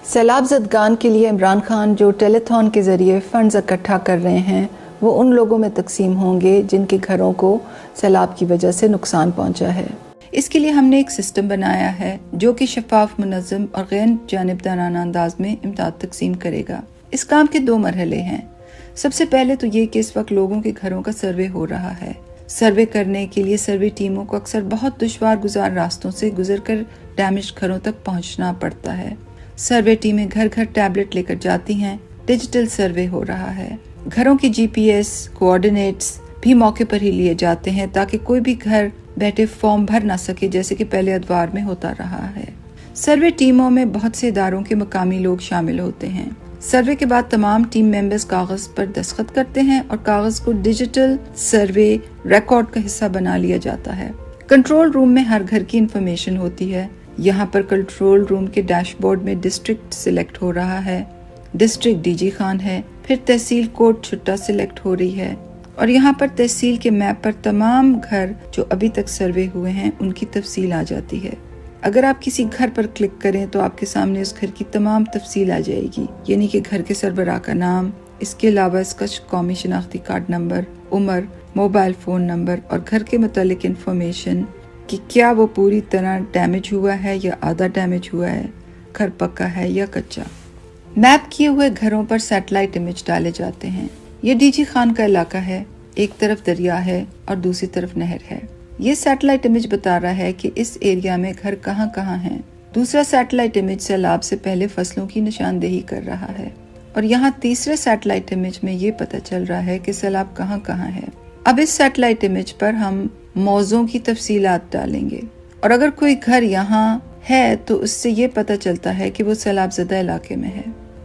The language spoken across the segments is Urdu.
سیلاب زدگان کے لیے عمران خان جو ٹیلی تھون کے ذریعے فنڈز اکٹھا کر رہے ہیں وہ ان لوگوں میں تقسیم ہوں گے جن کے گھروں کو سیلاب کی وجہ سے نقصان پہنچا ہے۔ اس کے لیے ہم نے ایک سسٹم بنایا ہے جو کہ شفاف، منظم اور غیر جانبدارانہ انداز میں امداد تقسیم کرے گا۔ اس کام کے 2 مرحلے ہیں۔ سب سے پہلے تو یہ کہ اس وقت لوگوں کے گھروں کا سروے ہو رہا ہے۔ سروے کرنے کے لیے سروے ٹیموں کو اکثر بہت دشوار گزار راستوں سے گزر کر ڈیمیج گھروں تک پہنچنا پڑتا ہے۔ سروے ٹیمیں گھر گھر ٹیبلٹ لے کر جاتی ہیں۔ ڈیجیٹل سروے ہو رہا ہے۔ گھروں کی جی پی ایس کوآرڈینیٹس بھی موقع پر ہی لیے جاتے ہیں تاکہ کوئی بھی گھر بیٹھے فارم بھر نہ سکے جیسے کہ پہلے ادوار میں ہوتا رہا ہے۔ سروے ٹیموں میں بہت سے اداروں کے مقامی لوگ شامل ہوتے ہیں۔ سروے کے بعد تمام ٹیم ممبرز کاغذ پر دستخط کرتے ہیں اور کاغذ کو ڈیجیٹل سروے ریکارڈ کا حصہ بنا لیا جاتا ہے۔ کنٹرول روم میں ہر گھر کی انفارمیشن ہوتی ہے۔ یہاں پر کنٹرول روم کے ڈیش بورڈ میں ڈسٹرکٹ سلیکٹ ہو رہا ہے۔ ڈسٹرکٹ ڈی جی خان ہے، پھر تحصیل کوٹ چھٹا سلیکٹ ہو رہی ہے اور یہاں پر تحصیل کے میپ پر تمام گھر جو ابھی تک سروے ہوئے ہیں ان کی تفصیل آ جاتی ہے۔ اگر آپ کسی گھر پر کلک کریں تو آپ کے سامنے اس گھر کی تمام تفصیل آ جائے گی، یعنی کہ گھر کے سربراہ کا نام، اس کے علاوہ اس کا قومی شناختی کارڈ نمبر، عمر، موبائل فون نمبر اور گھر کے متعلق انفارمیشن کہ کیا وہ پوری طرح ڈیمیج ہوا ہے یا آدھا ڈیمیج ہوا ہے، گھر پکا ہے یا کچا۔ میپ کیے ہوئے گھروں پر سیٹلائٹ امیج ڈالے جاتے ہیں۔ یہ ڈی جی خان کا علاقہ ہے، ایک طرف دریا ہے اور دوسری طرف نہر ہے۔ یہ سیٹلائٹ امیج بتا رہا ہے کہ اس ایریا میں گھر کہاں کہاں ہیں۔ دوسرا سیٹلائٹ امیج سیلاب سے پہلے فصلوں کی نشاندہی کر رہا ہے اور یہاں تیسرے سیٹلائٹ امیج میں یہ پتہ چل رہا ہے کہ سیلاب کہاں کہاں ہے۔ اب اس سیٹلائٹ امیج پر ہم موضوع کی تفصیلات ڈالیں گے اور اگر کوئی گھر یہاں ہے تو اس سے یہ پتہ چلتا ہے کہ وہ سیلاب زدہ علاقے میں ہے۔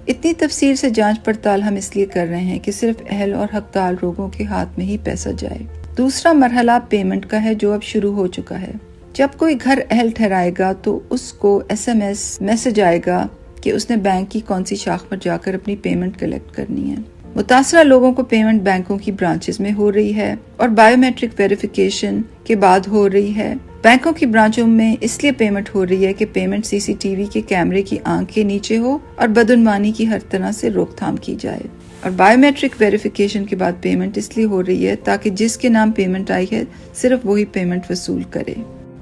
اتنی تفصیل سے جانچ پڑتال ہم اس لیے کر رہے ہیں کہ صرف اہل اور حقدار لوگوں کے ہاتھ میں ہی پیسہ جائے۔ دوسرا مرحلہ پیمنٹ کا ہے جو اب شروع ہو چکا ہے۔ جب کوئی گھر اہل ٹھہرائے گا تو اس کو ایس ایم ایس میسج آئے گا کہ اس نے بینک کی کون سی شاخ پر جا کر اپنی پیمنٹ کلیکٹ کرنی ہے۔ متاثرہ لوگوں کو پیمنٹ بینکوں کی برانچز میں ہو رہی ہے اور بائیو میٹرک ویریفیکیشن کے بعد ہو رہی ہے۔ بینکوں کی برانچوں میں اس لیے پیمنٹ ہو رہی ہے کہ پیمنٹ سی سی ٹی وی کے کیمرے کی آنکھ کے نیچے ہو اور بدعنوانی کی ہر طرح سے روک تھام کی جائے۔ اور بائیو میٹرک ویریفیکیشن کے بعد پیمنٹ اس لیے ہو رہی ہے تاکہ جس کے نام پیمنٹ آئی ہے صرف وہی پیمنٹ وصول کرے۔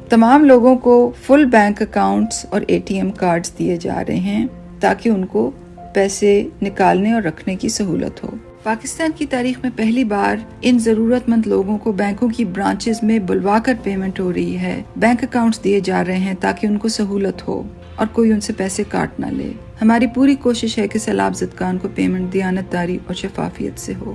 تمام لوگوں کو فل بینک اکاؤنٹس اور اے ٹی ایم کارڈز دیے جا رہے ہیں تاکہ ان کو پیسے نکالنے اور رکھنے کی سہولت ہو۔ پاکستان کی تاریخ میں پہلی بار ان ضرورت مند لوگوں کو بینکوں کی برانچز میں بلوا کر پیمنٹ ہو رہی ہے۔ بینک اکاؤنٹس دیے جا رہے ہیں تاکہ ان کو سہولت ہو اور کوئی ان سے پیسے کاٹ نہ لے۔ ہماری پوری کوشش ہے کہ سیلاب زدگان کو پیمنٹ دیانتداری اور شفافیت سے ہو۔